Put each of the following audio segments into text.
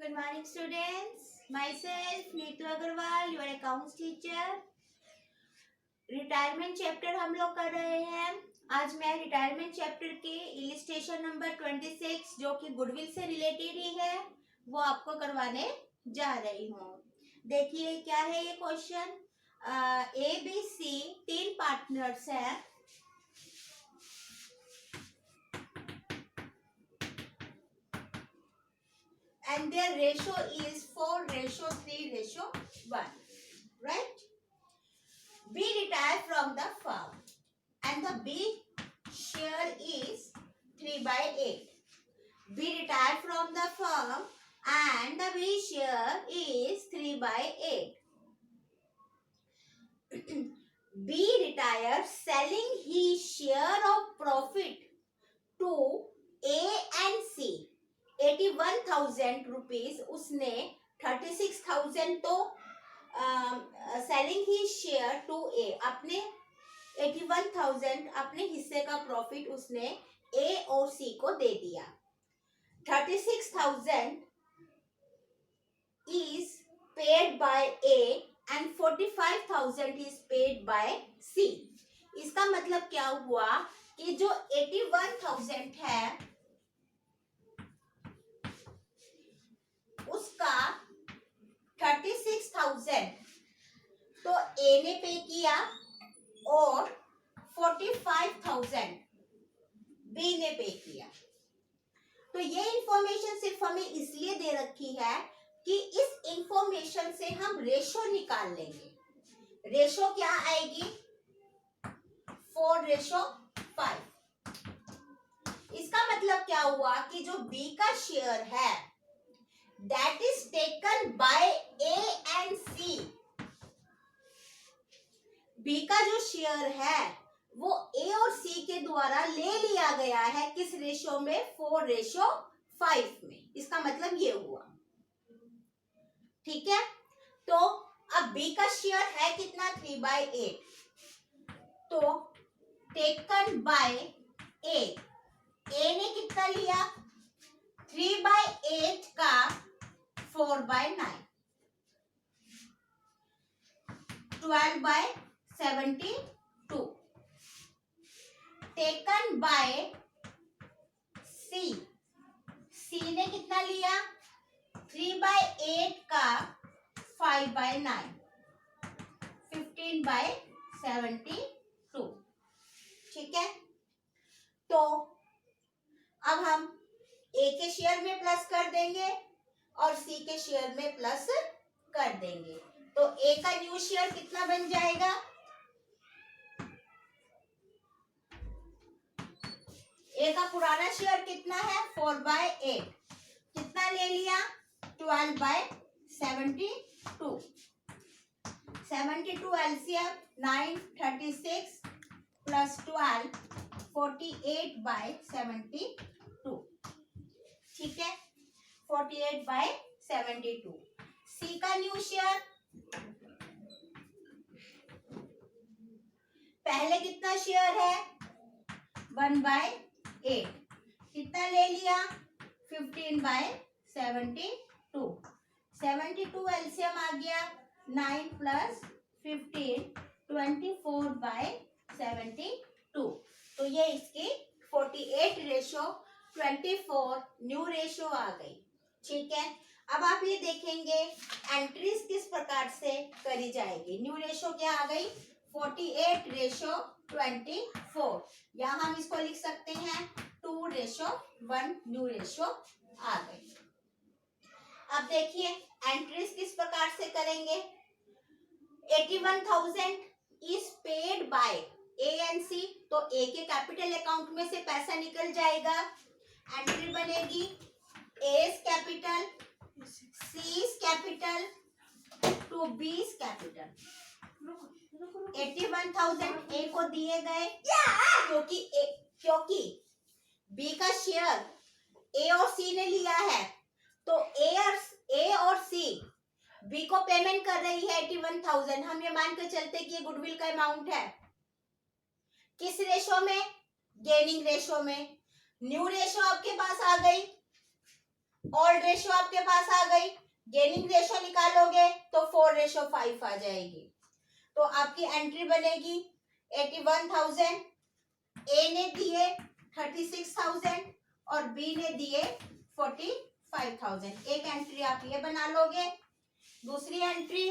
Good morning, students. Myself Neetu Agarwal, your accounts teacher. Retirement chapter हम लोग कर रहे हैं. आज मैं रिटायरमेंट चैप्टर के इलिस्ट्रेशन नंबर 26 जो कि गुडविल से रिलेटेड ही है वो आपको करवाने जा रही हूँ. देखिए क्या है ये क्वेश्चन. ए बी सी तीन पार्टनर्स हैं. And their ratio is 4:3:1, right? B retire from the firm and the B share is 3/8. B retire from the firm and the B share is 3/8. B retires selling his share of profit to A and C. 81,000 rupees उसने 36,000 तो selling he share to ए अपने 81,000 अपने हिस्से का profit उसने ए और सी को दे दिया. 36,000 is paid by A and 45,000 is paid by C. इसका मतलब क्या हुआ कि जो 81,000 है उसका 36,000 तो ए ने पे किया और 45,000 बी ने पे किया. तो ये इंफॉर्मेशन सिर्फ हमें इसलिए दे रखी है कि इस इंफॉर्मेशन से हम रेशो निकाल लेंगे. रेशो क्या आएगी 4:5. इसका मतलब क्या हुआ कि जो बी का शेयर है that is taken by A and C. B का जो शेयर है वो A और C के द्वारा ले लिया गया है किस रेशो में 4:5 में. इसका मतलब ये हुआ. ठीक है. तो अब B का शेयर है कितना 3/8. तो टेकन बाय A. A ने कितना लिया 3/8 का 4/9 12/72 टेकन बाय सी. सी ने कितना लिया 3/8 का 5/9 15/72. ठीक है. तो अब हम ए के शेयर में प्लस कर देंगे और सी के शेयर में प्लस कर देंगे. तो ए का न्यू शेयर कितना बन जाएगा ए का पुराना शेयर कितना है 4/8. कितना ले लिया 12/72. 72 एलसीएम 9 36 प्लस 12 48/72. ठीक है 48/72. सी का न्यू शेयर पहले कितना शेयर है 1/8. कितना ले लिया 15/72. 72 एलसीएम आ गया 9 प्लस 15 24/72. तो ये इसकी 48:24 न्यू रेशो आ गई. ठीक है. अब आप ये देखेंगे एंट्रीज किस प्रकार से करी जाएगी. न्यू रेशो क्या आ गई 48:24. यहाँ हम इसको लिख सकते हैं 2:1 न्यू रेशो आ गई. अब देखिए एंट्रीज किस प्रकार से करेंगे. 81,000 is paid by A and C. तो ए के कैपिटल अकाउंट में से पैसा निकल जाएगा. एंट्री बनेगी A's capital C's capital to B's capital. 81,000 A को दिए गए क्योंकि B का शेयर ए और सी ने लिया है. तो ए और सी B को पेमेंट कर रही है 81,000. हम ये मान के चलते कि ये गुडविल का अमाउंट है. किस रेशो में गेनिंग रेशो में. न्यू रेशो आपके पास आ गई ओल्ड रेशियो आपके पास आ गई, गेनिंग रेशियो निकालोगे तो 4:5 आ जाएगी। तो आपकी एंट्री बनेगी 81,000, ए ने दिए 36,000 और बी ने दिए 45,000। एक एंट्री आप ये बना लोगे। दूसरी एंट्री,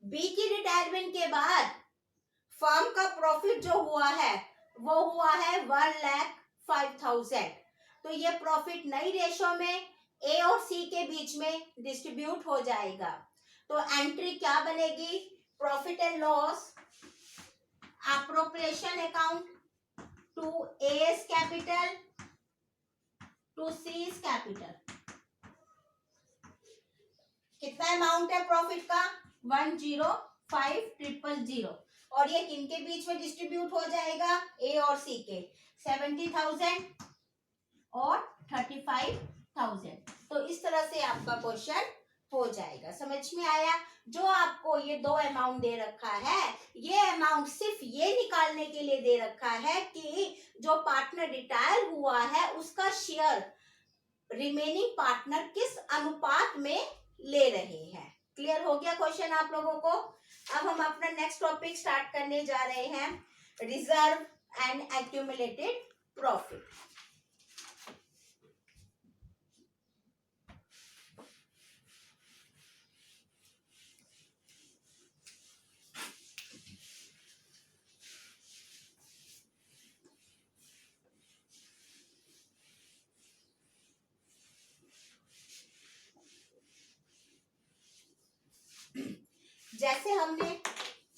बी की रिटायरमेंट के बाद फर्म का प्रॉफिट जो हुआ है वो हुआ है 1,05,000। तो ये प्रॉफिट नई रेशो में ए और सी के बीच में डिस्ट्रीब्यूट हो जाएगा। तो एंट्री क्या बनेगी, profit and loss appropriation account to A's capital to C's capital. कितना अमाउंट है प्रॉफिट का, 105,000। और ये किनके बीच में डिस्ट्रीब्यूट हो जाएगा, ए और सी के, 70,000 और 35,000। तो इस तरह से आपका क्वेश्चन हो जाएगा। समझ में आया? जो आपको ये दो अमाउंट दे रखा है, ये अमाउंट सिर्फ ये निकालने के लिए दे रखा है कि जो पार्टनर रिटायर हुआ है उसका शेयर रिमेनिंग पार्टनर किस अनुपात में ले रहे हैं। क्लियर हो गया क्वेश्चन आप लोगों को? अब हम अपना नेक्स्ट टॉपिक स्टार्ट करने जा रहे हैं, रिजर्व एंड एक्यूमुलेटेड प्रॉफिट। जैसे हमने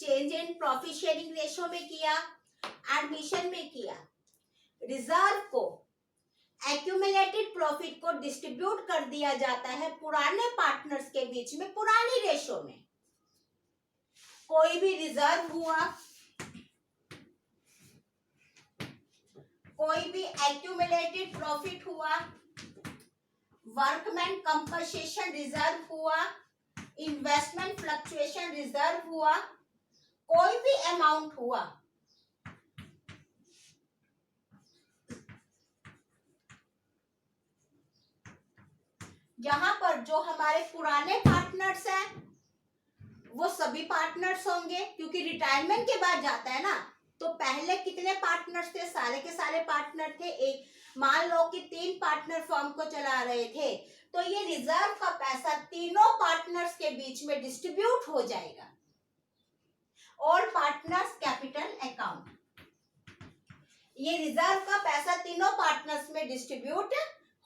change in profit sharing ratio में किया, एडमिशन में किया, रिजर्व को, एक्यूमुलेटेड प्रॉफिट को डिस्ट्रीब्यूट कर दिया जाता है पुराने पार्टनर्स के बीच में पुरानी रेशो में। कोई भी रिजर्व हुआ, कोई भी एक्यूमुलेटेड प्रॉफिट हुआ, वर्कमैन कंपनसेशन रिजर्व हुआ, इन्वेस्टमेंट फ्लक्चुएशन रिजर्व हुआ, कोई भी अमाउंट हुआ, यहां पर जो हमारे पुराने पार्टनर्स हैं वो सभी पार्टनर्स होंगे, क्योंकि रिटायरमेंट के बाद जाता है ना। तो पहले कितने पार्टनर्स थे, सारे के सारे पार्टनर थे। एक मान लो कि 3 पार्टनर फर्म को चला रहे थे, तो ये रिजर्व का पैसा तीनों पार्टनर्स के बीच में डिस्ट्रीब्यूट हो जाएगा। ऑल पार्टनर्स कैपिटल अकाउंट, ये रिजर्व का पैसा तीनों पार्टनर्स में डिस्ट्रीब्यूट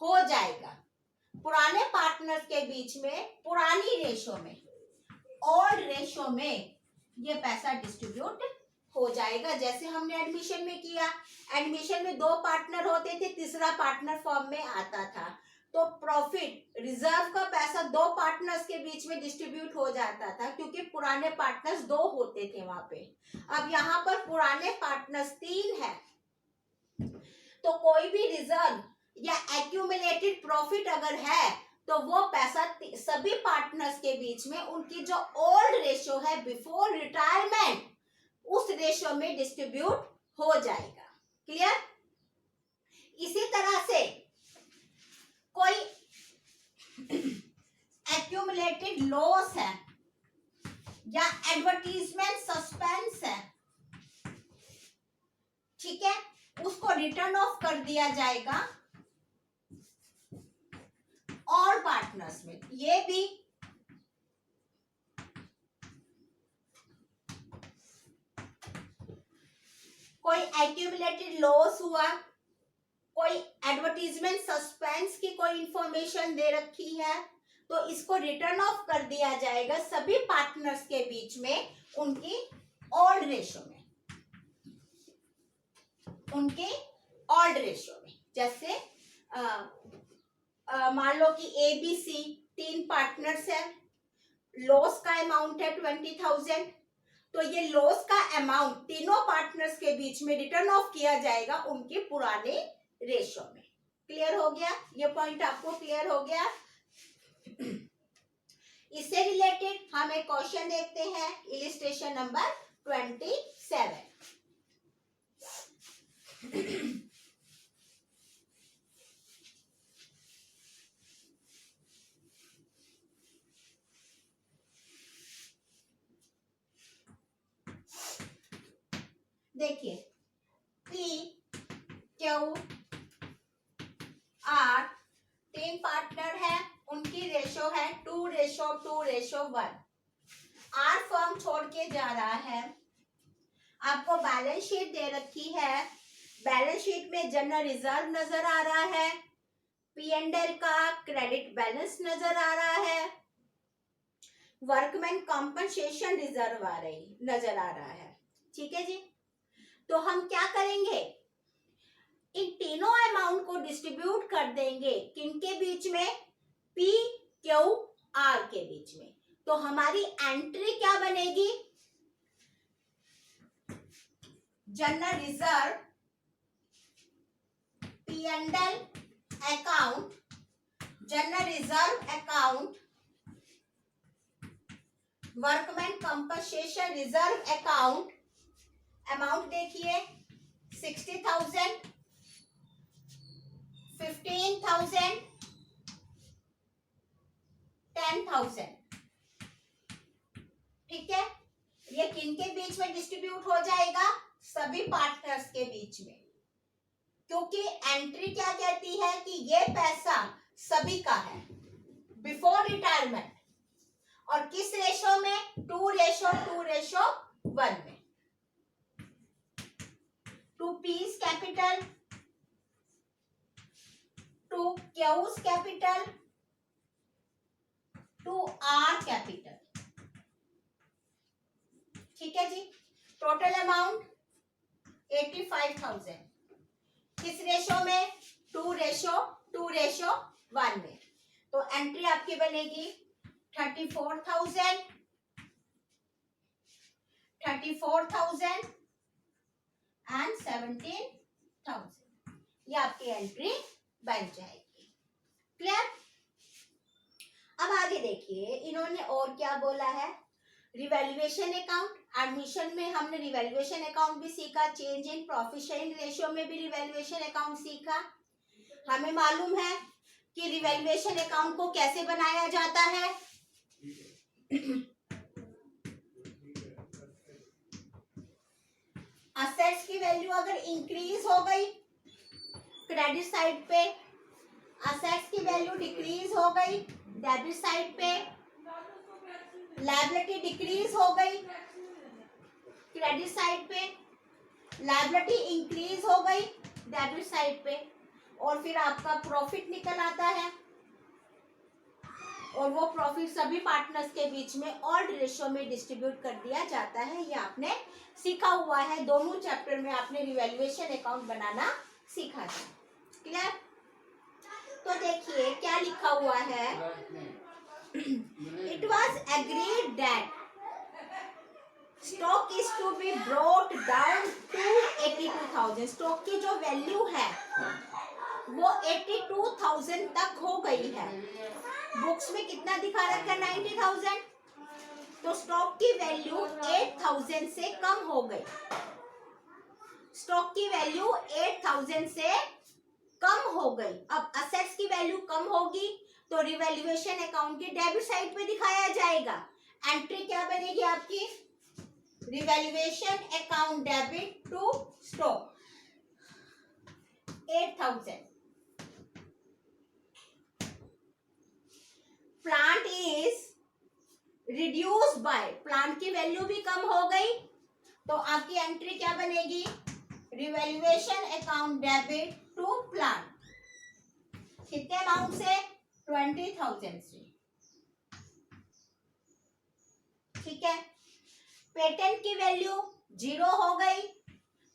हो जाएगा। पुराने पार्टनर्स के बीच में पुरानी रेशो में, ओल्ड रेशो में ये पैसा डिस्ट्रीब्यूट हो जाएगा। जैसे हमने एडमिशन में किया, एडमिशन में 2 पार्टनर होते थे, तीसरा पार्टनर फर्म में आता था, तो प्रॉफिट रिजर्व का पैसा 2 पार्टनर्स के बीच में डिस्ट्रीब्यूट हो जाता था, क्योंकि पुराने पार्टनर्स 2 होते थे वहां पे। अब यहाँ पर पुराने पार्टनर्स 3 है, तो कोई भी रिजर्व या एक्यूमुलेटेड प्रॉफिट अगर है तो वो पैसा सभी पार्टनर्स के बीच में उनकी जो ओल्ड रेशो है बिफोर रिटायरमेंट, उस रेशो में डिस्ट्रीब्यूट हो जाएगा। क्लियर? इसी तरह से कोई एक्यूमुलेटेड लॉस है या एडवर्टीजमेंट सस्पेंस है, ठीक है, उसको रिटर्न ऑफ कर दिया जाएगा और पार्टनर्स में। ये भी कोई एक्यूमुलेटेड लॉस हुआ, कोई एडवर्टीजमेंट सस्पेंस की कोई इंफॉर्मेशन दे रखी है, तो इसको रिटर्न ऑफ कर दिया जाएगा सभी पार्टनर्स के बीच में उनकी ओल्ड रेशो में, उनके ओल्ड रेशो में। जैसे मान लो कि ए बी सी 3 पार्टनर्स है, लॉस का अमाउंट है 20,000, तो ये लॉस का अमाउंट तीनों पार्टनर्स के बीच में रिटर्न ऑफ किया जाएगा उनके पुराने रेशो में। क्लियर हो गया? ये पॉइंट आपको क्लियर हो गया? इससे रिलेटेड हम एक क्वेश्चन देखते हैं, इलिस्ट्रेशन नंबर 27। देखिए पी क्यू आर 3 पार्टनर है, उनकी रेशो है 2:2:1। आर फर्म छोड़ के जा रहा है। आपको बैलेंस शीट दे रखी है, बैलेंस शीट में जनरल रिजर्व नजर आ रहा है, P&L का क्रेडिट बैलेंस नजर आ रहा है, वर्कमैन कॉम्पनसेशन रिजर्व नजर आ रहा है। ठीक है जी, तो हम क्या करेंगे, इन तीनों अमाउंट को डिस्ट्रीब्यूट कर देंगे किनके बीच में, पी क्यू आर के बीच में। तो हमारी एंट्री क्या बनेगी, general reserve P&L account, general reserve account, workman compensation reserve account. Amount देखिए 60,000, 15,000, 10,000। ठीक है, ये किनके बीच में डिस्ट्रीब्यूट हो जाएगा, सभी पार्टनर्स के बीच में, क्योंकि एंट्री क्या कहती है कि ये पैसा सभी का है बिफोर रिटायरमेंट। और किस रेशो में, 2:2:1 में। To P's capital, to Q's capital, to R capital. ठीक है जी, टोटल अमाउंट 85,000। किस रेशो में, 2:2:1 में। तो एंट्री आपकी बनेगी 34,000, 34,000 एंड 17,000। ये आपकी एंट्री बन जाएगी। क्लियर। अब आगे देखिए इन्होंने और क्या बोला है, रिवैल्यूएशन अकाउंट। एडमिशन में हमने रिवैल्यूएशन अकाउंट भी सीखा, change in profit sharing ratio में भी रिवैल्यूएशन अकाउंट सीखा। हमें मालूम है कि रिवैल्यूएशन अकाउंट को कैसे बनाया जाता है। असेट्स की वैल्यू अगर इंक्रीज हो गई क्रेडिट साइड पे, असेट्स की वैल्यू डिक्रीज हो गई डेबिट साइड पे, लायबिलिटी डिक्रीज हो गई क्रेडिट साइड पे, लायबिलिटी इंक्रीज हो गई डेबिट साइड पे, और फिर आपका प्रॉफिट निकल आता है, और वो प्रॉफिट सभी पार्टनर्स के बीच में ऑड रेशियो में डिस्ट्रीब्यूट कर दिया जाता है। ये आपने सीखा हुआ है, दोनों चैप्टर में आपने रिवैल्यूएशन अकाउंट बनाना सीखा था। क्लियर। तो देखिए क्या लिखा हुआ है, it was agreed that stock is to be brought down to 82,000। Stock की जो वैल्यू है वो 82,000 तक हो गई है। बुक्स में कितना दिखा रखा है, 90,000। तो स्टॉक की वैल्यू 8,000 से कम हो गई। स्टॉक की वैल्यू 8,000 से कम हो गई। अब असेट्स की वैल्यू कम होगी तो रिवैल्यूएशन अकाउंट के डेबिट साइड पे दिखाया जाएगा। एंट्री क्या बनेगी आपकी, revaluation account debit to stock 8,000। Plant is reduce by, plant की वैल्यू भी कम हो गई तो आपकी एंट्री क्या बनेगी, revaluation account debit to plant. कितने अमाउंट से, 20,000 से। ठीक है, पेटेंट की वैल्यू 0 हो गई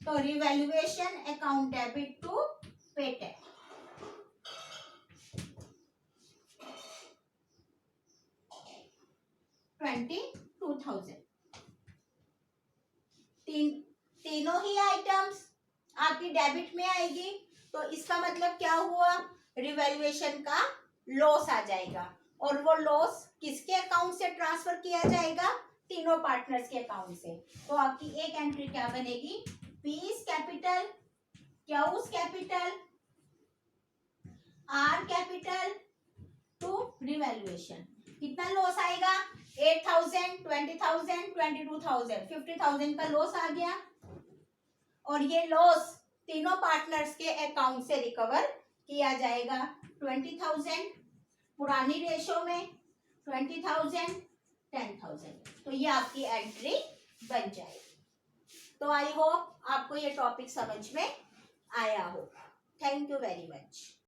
तो revaluation account debit to patent. तीनों ही आइटम्स आपकी डेबिट में आएगी तो इसका मतलब क्या हुआ, रिवैल्यूएशन का लॉस आ जाएगा, और वो लॉस किसके अकाउंट से ट्रांसफर किया जाएगा, तीनों पार्टनर्स के अकाउंट से। तो आपकी एक एंट्री क्या बनेगी, P's capital, Q's capital, R capital to revaluation. कितना लॉस आएगा, 8,000, 20,000, 22,000, 50,000 का लॉस आ गया। और ये लॉस तीनों पार्टनर्स के अकाउंट से रिकवर किया जाएगा। 20,000 पुरानी रेशो में, 20,000, 10,000, तो ये आपकी एंट्री बन जाएगी। तो आई होप आपको ये टॉपिक समझ में आया होगा। Thank you very much.